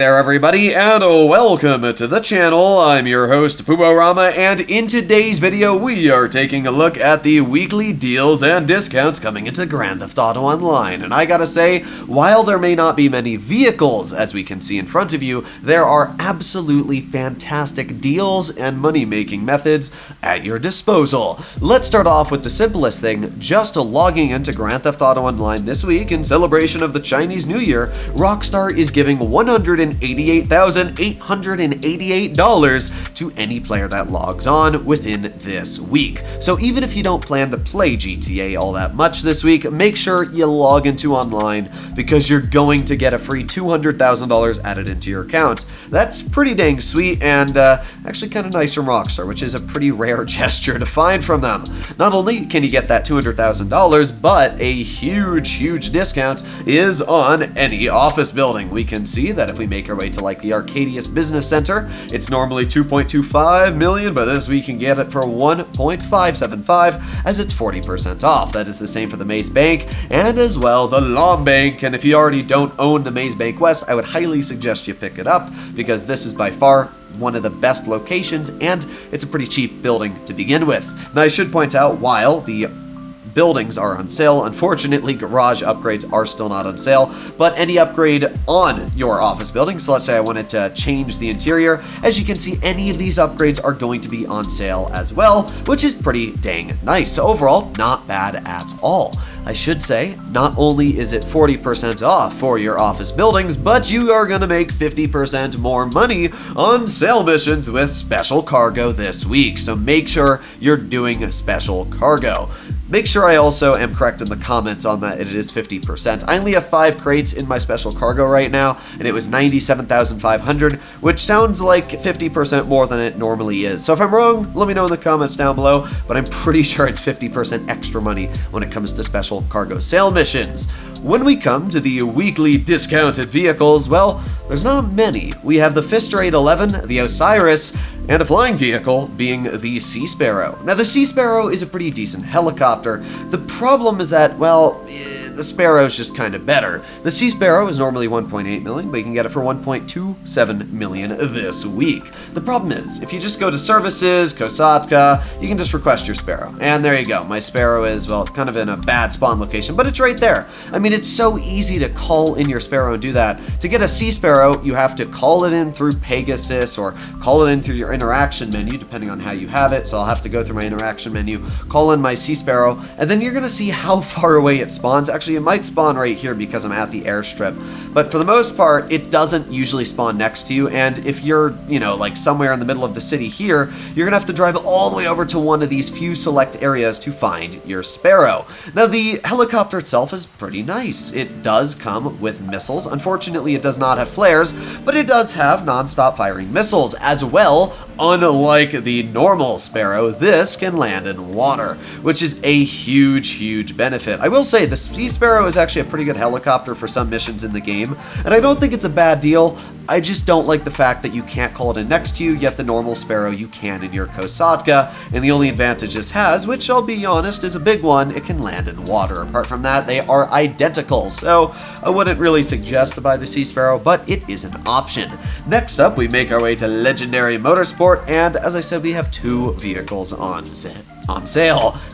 There everybody, and welcome to the channel. I'm your host, Puborama, and in today's video we are taking a look at the weekly deals and discounts coming into Grand Theft Auto Online. And I gotta say, while there may not be many vehicles, as we can see in front of you, there are absolutely fantastic deals and money-making methods at your disposal. Let's start off with the simplest thing. Just logging into Grand Theft Auto Online this week in celebration of the Chinese New Year, Rockstar is giving $188,888 to any player that logs on within this week. So even if you don't plan to play GTA all that much this week, make sure you log into online because you're going to get a free $200,000 added into your account. That's pretty dang sweet and actually kind of nice from Rockstar, which is a pretty rare gesture to find from them. Not only can you get that $200,000, but a huge discount is on any office building. We can see that if we make our way to like the Arcadius Business Center, it's normally $2.25 million, but this week you can get it for $1.575 as it's 40% off. That is the same for the Maze Bank and as well the Lawn Bank. And if you already don't own the Maze Bank West, I would highly suggest you pick it up because this is by far one of the best locations and it's a pretty cheap building to begin with. Now I should point out, while the buildings are on sale, unfortunately garage upgrades are still not on sale, but any upgrade on your office building, so let's say I wanted to change the interior, as you can see any of these upgrades are going to be on sale as well, which is pretty dang nice. So overall, not bad at all. I should say, not only is it 40% off for your office buildings, but you are going to make 50% more money on sale missions with special cargo this week. So make sure you're doing special cargo. Make sure I also am correct in the comments on that it is 50%. I only have 5 crates in my special cargo right now, and it was 97,500, which sounds like 50% more than it normally is. So if I'm wrong, let me know in the comments down below, but I'm pretty sure it's 50% extra money when it comes to special cargo sale missions. When we come to the weekly discounted vehicles, well, there's not many. We have the Fister 811, the Osiris, and a flying vehicle being the Sea Sparrow. Now the Sea Sparrow is a pretty decent helicopter. The problem is that, well, the Sparrow's just kind of better. The Sea Sparrow is normally $1.8 million, but you can get it for $1.27 million this week. The problem is, if you just go to services, Kosatka, you can just request your Sparrow. And there you go. My Sparrow is, well, kind of in a bad spawn location, but it's right there. I mean, it's so easy to call in your Sparrow and do that. To get a Sea Sparrow, you have to call it in through Pegasus or call it in through your interaction menu, depending on how you have it. So I'll have to go through my interaction menu, call in my Sea Sparrow, and then you're going to see how far away it spawns. Actually, it might spawn right here because I'm at the airstrip, but for the most part, it doesn't usually spawn next to you, and if you're, like somewhere in the middle of the city here, you're gonna have to drive all the way over to one of these few select areas to find your Sparrow. Now, the helicopter itself is pretty nice. It does come with missiles. Unfortunately, it does not have flares, but it does have non-stop firing missiles as well. Unlike the normal Sparrow, this can land in water, which is a huge benefit. I will say the Sea Sparrow is actually a pretty good helicopter for some missions in the game, and I don't think it's a bad deal. I just don't like the fact that you can't call it in next to you, yet the normal Sparrow you can in your Kosatka, and the only advantage this has, which I'll be honest is a big one, it can land in water. Apart from that, they are identical, so I wouldn't really suggest to buy the Sea Sparrow, but it is an option. Next up, we make our way to Legendary Motorsport, and as I said, we have 2 vehicles on sale.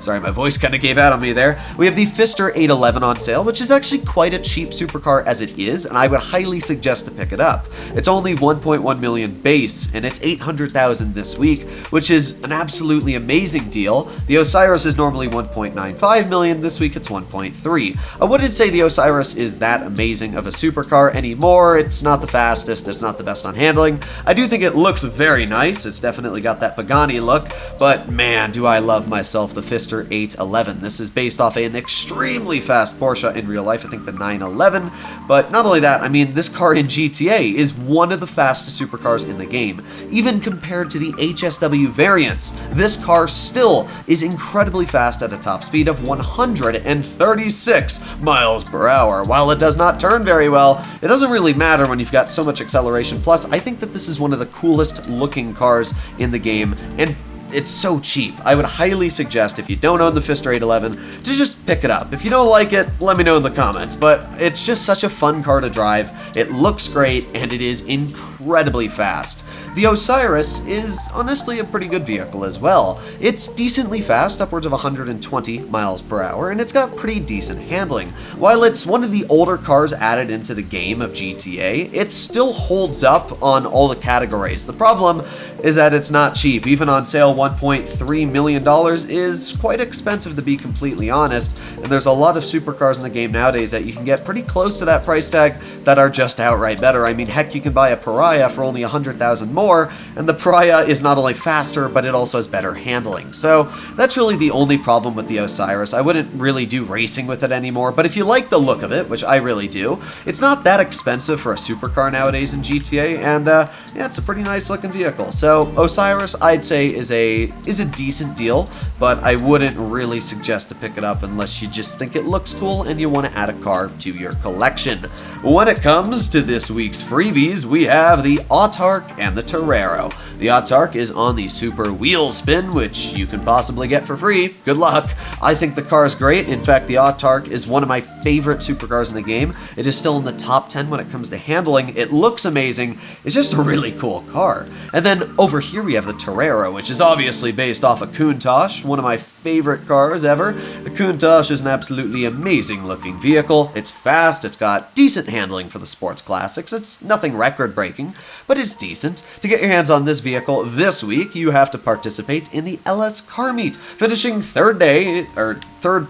Sorry, my voice kind of gave out on me there. We have the Fister 811 on sale, which is actually quite a cheap supercar as it is, and I would highly suggest to pick it up. It's only 1.1 million base, and it's 800,000 this week, which is an absolutely amazing deal. The Osiris is normally 1.95 million. This week it's 1.3. I wouldn't say the Osiris is that amazing of a supercar anymore. It's not the fastest, it's not the best on handling. I do think it looks very nice. It's definitely got that Pagani look, but man, do I love myself the Fister 811. This is based off an extremely fast Porsche in real life, I think the 911, but not only that, I mean, this car in GTA is one of the fastest supercars in the game. Even compared to the HSW variants, this car still is incredibly fast at a top speed of 136 miles per hour. While it does not turn very well, it doesn't really matter when you've got so much acceleration. Plus, I think that this is one of the coolest looking cars in the game, and it's so cheap. I would highly suggest, if you don't own the Fister 811, to just pick it up. If you don't like it, let me know in the comments, but it's just such a fun car to drive. It looks great, and it is incredibly fast. The Osiris is honestly a pretty good vehicle as well. It's decently fast, upwards of 120 miles per hour, and it's got pretty decent handling. While it's one of the older cars added into the game of GTA, it still holds up on all the categories. The problem is that it's not cheap. Even on sale, $1.3 million is quite expensive, to be completely honest, and there's a lot of supercars in the game nowadays that you can get pretty close to that price tag that are just outright better. I mean, heck, you can buy a Pariah for only 100,000 more, and the Pariah is not only faster, but it also has better handling. So that's really the only problem with the Osiris. I wouldn't really do racing with it anymore, but if you like the look of it, which I really do, it's not that expensive for a supercar nowadays in GTA, and yeah, it's a pretty nice looking vehicle. So Osiris, I'd say, is a decent deal, but I wouldn't really suggest to pick it up unless you just think it looks cool and you want to add a car to your collection. When it comes to this week's freebies, we have the Autark and the Torero. The Autark is on the Super Wheel Spin, which you can possibly get for free. Good luck. I think the car is great. In fact, the Autark is one of my favorite supercars in the game. It is still in the top 10 when it comes to handling. It looks amazing. It's just a really cool car. And then over here we have the Torero, which is obviously based off a Countach, one of my favorite cars ever. The Countach is an absolutely amazing looking vehicle. It's fast, it's got decent handling for the sports classics. It's nothing record-breaking, but it's decent. To get your hands on this vehicle this week, you have to participate in the LS Car Meet, finishing third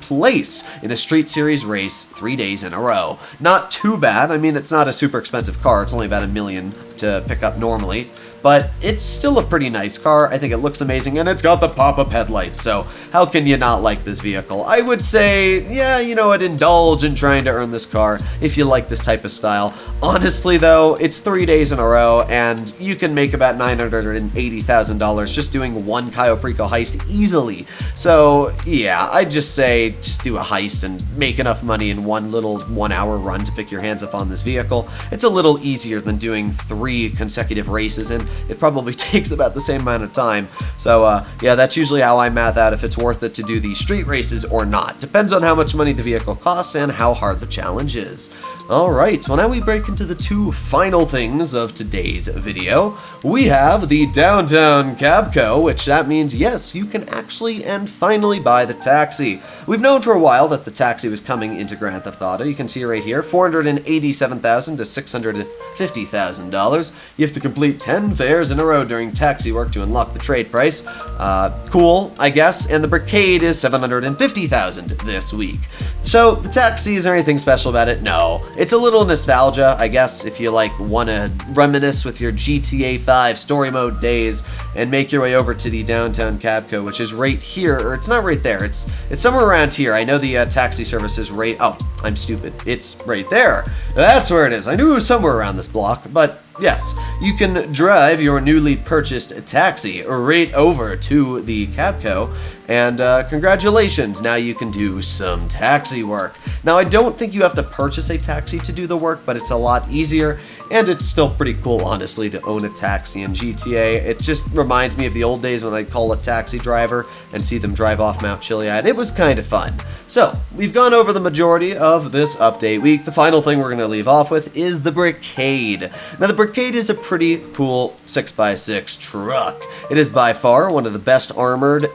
place in a Street Series race 3 days in a row. Not too bad. I mean, it's not a super expensive car. It's only about $1 million to pick up normally, but it's still a pretty nice car. I think it looks amazing, and it's got the pop-up headlights, so how can you not like this vehicle? I would say, yeah, you know what, indulge in trying to earn this car if you like this type of style. Honestly, though, it's 3 days in a row, and you can make about $980,000 just doing one Cayo Perico heist easily. So, yeah, I'd just say, just do a heist and make enough money in one little 1 hour run to pick your hands up on this vehicle. It's a little easier than doing 3 consecutive races, and it probably takes about the same amount of time. So yeah, that's usually how I math out if it's worth it to do the street races or not. Depends on how much money the vehicle costs and how hard the challenge is. Alright, well now we break into the 2 final things of today's video. We have the Downtown Cabco, which that means, yes, you can actually and finally buy the taxi. We've known for a while that the taxi was coming into Grand Theft Auto. You can see right here, $487,000 to $650,000. You have to complete 10 fares in a row during taxi work to unlock the trade price. Cool, I guess, and the Brigade is $750,000 this week. So, the taxi, is there anything special about it? No. It's a little nostalgia, I guess, if you want to reminisce with your GTA 5 story mode days and make your way over to the Downtown Cabco, which is right here, or it's not right there, it's somewhere around here. I know the taxi service is right, oh, I'm stupid, it's right there. That's where it is. I knew it was somewhere around this block, but yes, you can drive your newly purchased taxi right over to the Cabco, and congratulations, now you can do some taxi work. Now, I don't think you have to purchase a taxi to do the work, but it's a lot easier, and it's still pretty cool, honestly, to own a taxi in GTA. It just reminds me of the old days when I'd call a taxi driver and see them drive off Mount Chiliad. It was kind of fun. So, we've gone over the majority of this update week. The final thing we're going to leave off with is the Brigade. Now, the Brigade is a pretty cool 6x6 truck. It is by far one of the best armored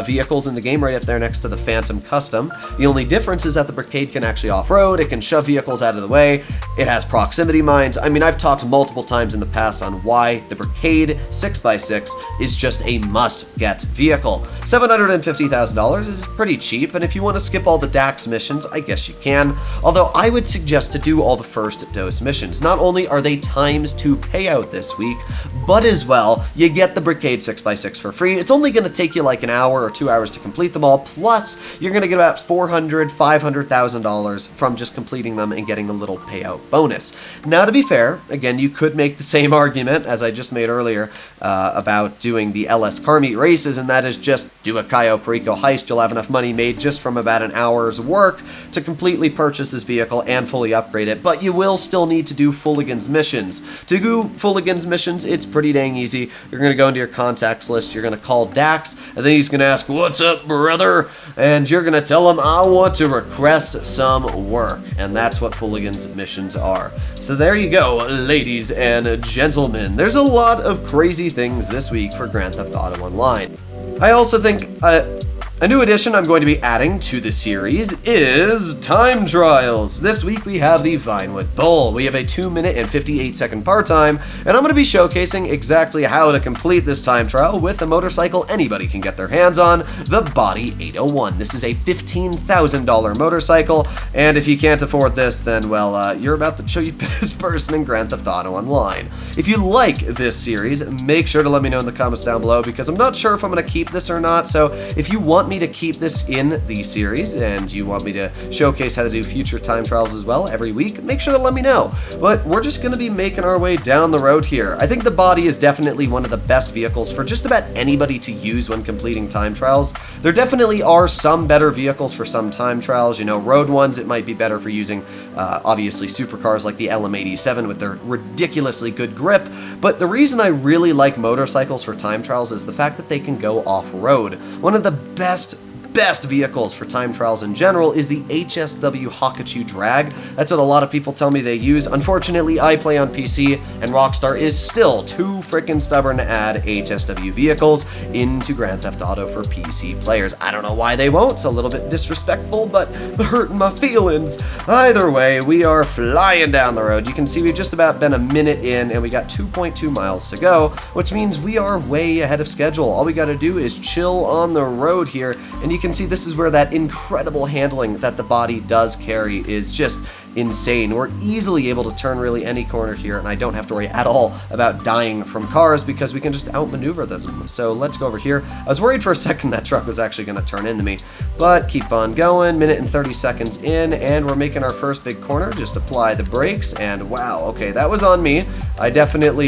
vehicles in the game, right up there next to the Phantom Custom. The only difference is that the Brigade can actually off-road, it can shove vehicles out of the way, it has proximity mines. I mean, I've talked multiple times in the past on why the Brigade 6x6 is just a must-get vehicle. $750,000 is pretty cheap, and if you want to skip all the DAX missions, I guess you can, although I would suggest to do all the first dose missions. Not only are they ×2 payout this week, but as well, you get the Brigade 6x6 for free. It's only going to take you like an hour or 2 hours to complete them all, plus you're going to get about $400,000, $500,000 from just completing them and getting a little payout bonus. Now, to be fair, again, you could make the same argument as I just made earlier about doing the LS Car Meet races, and that is just do a Cayo Perico heist, you'll have enough money made just from about an hour's work to completely purchase this vehicle and fully upgrade it, but you will still need to do Fooligan's missions. To do Fooligan's missions, it's pretty dang easy. You're going to go into your contacts list, you're going to call Dax, and then he's going to ask, "What's up, brother?" And you're going to tell him, "I want to request some work." And that's what Fooligan's missions are. So there you go, ladies and gentlemen. There's a lot of crazy things this week for Grand Theft Auto Online. I also think a new addition I'm going to be adding to the series is time trials. This week we have the Vinewood Bowl. We have a 2-minute and 58-second par time, and I'm going to be showcasing exactly how to complete this time trial with a motorcycle anybody can get their hands on, the Body 801. This is a $15,000 motorcycle, and if you can't afford this, then, well, you're about the cheapest person in Grand Theft Auto Online. If you like this series, make sure to let me know in the comments down below, because I'm not sure if I'm going to keep this or not, so if you want me to keep this in the series and you want me to showcase how to do future time trials as well every week, make sure to let me know. But we're just going to be making our way down the road here. I think the Body is definitely one of the best vehicles for just about anybody to use when completing time trials. There definitely are some better vehicles for some time trials. You know, road ones, it might be better for using obviously supercars like the LM87 with their ridiculously good grip. But the reason I really like motorcycles for time trials is the fact that they can go off-road. One of the best vehicles for time trials in general is the HSW Hakachu Drag. That's what a lot of people tell me they use. Unfortunately, I play on PC, and Rockstar is still too freaking stubborn to add HSW vehicles into Grand Theft Auto for PC players. I don't know why they won't. It's a little bit disrespectful, but hurting my feelings. Either way, we are flying down the road. You can see we've just about been a minute in, and we got 2.2 miles to go, which means we are way ahead of schedule. All we got to do is chill on the road here, and you can see this is where that incredible handling that the Body does carry is just insane. We're easily able to turn really any corner here, and I don't have to worry at all about dying from cars because we can just outmaneuver them. So let's go over here. I was worried for a second that truck was actually going to turn into me, but keep on going. Minute and 30 seconds in, and we're making our first big corner. Just apply the brakes, and wow, okay, that was on me. I definitely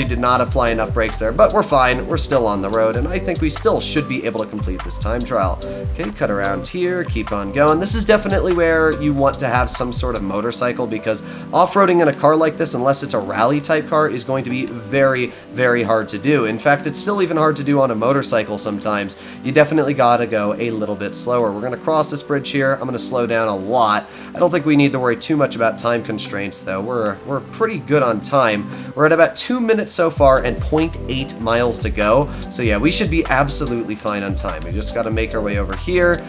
did not apply enough brakes there, but we're fine. We're still on the road, and I think we still should be able to complete this time trial. Okay, cut around here, keep on going. This is definitely where you want to have some sort of motorcycle, because off-roading in a car like this, unless it's a rally type car, is going to be very, very hard to do. In fact, it's still even hard to do on a motorcycle sometimes. You definitely gotta go a little bit slower. We're gonna cross this bridge here. I'm gonna slow down a lot. I don't think we need to worry too much about time constraints though. We're pretty good on time. We're at about 2 minutes so far and 0.8 miles to go. So yeah, we should be absolutely fine on time. We just gotta make our way over here,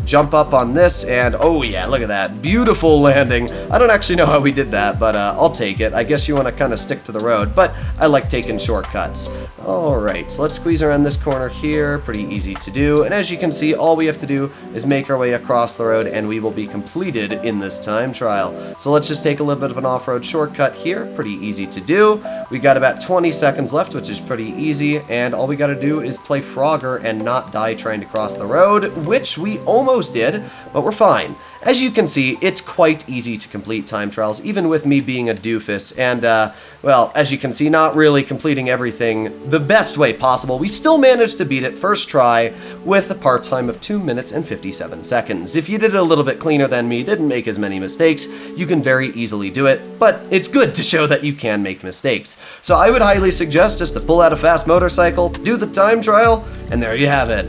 jump up on this, and oh yeah, look at that. Beautiful landing. I don't actually know how we did that, but I'll take it. I guess you want to kind of stick to the road, but I like taking shortcuts. Alright, so let's squeeze around this corner here. Pretty easy to do, and as you can see, all we have to do is make our way across the road, and we will be completed in this time trial. So let's just take a little bit of an off-road shortcut here. Pretty easy to do. We got about 20 seconds left, which is pretty easy, and all we got to do is play Frogger and not die trying to cross the road, which we almost did, but we're fine. As you can see, it's quite easy to complete time trials, even with me being a doofus, and, well, as you can see, not really completing everything the best way possible. We still managed to beat it first try with a part time of 2 minutes and 57 seconds. If you did it a little bit cleaner than me, didn't make as many mistakes, you can very easily do it, but it's good to show that you can make mistakes. So I would highly suggest just to pull out a fast motorcycle, do the time trial, and there you have it.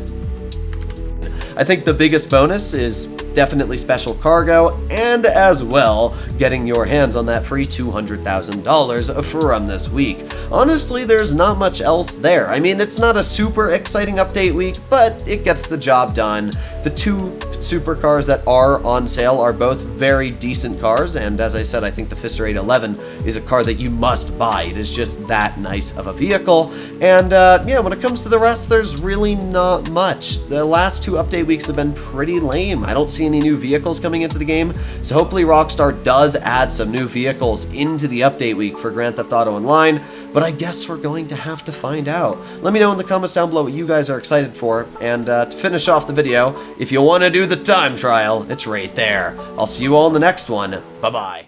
I think the biggest bonus is definitely special cargo, and as well, getting your hands on that free $200,000 from this week. Honestly, there's not much else there. I mean, it's not a super exciting update week, but it gets the job done. The two supercars that are on sale are both very decent cars, and as I said, I think the Pfister 811 is a car that you must buy. It is just that nice of a vehicle, and yeah, when it comes to the rest, there's really not much. The last two update weeks have been pretty lame. I don't see any new vehicles coming into the game, so hopefully Rockstar does add some new vehicles into the update week for Grand Theft Auto Online, but I guess we're going to have to find out. Let me know in the comments down below what you guys are excited for, and to finish off the video, if you want to do the time trial, it's right there. I'll see you all in the next one. Bye-bye.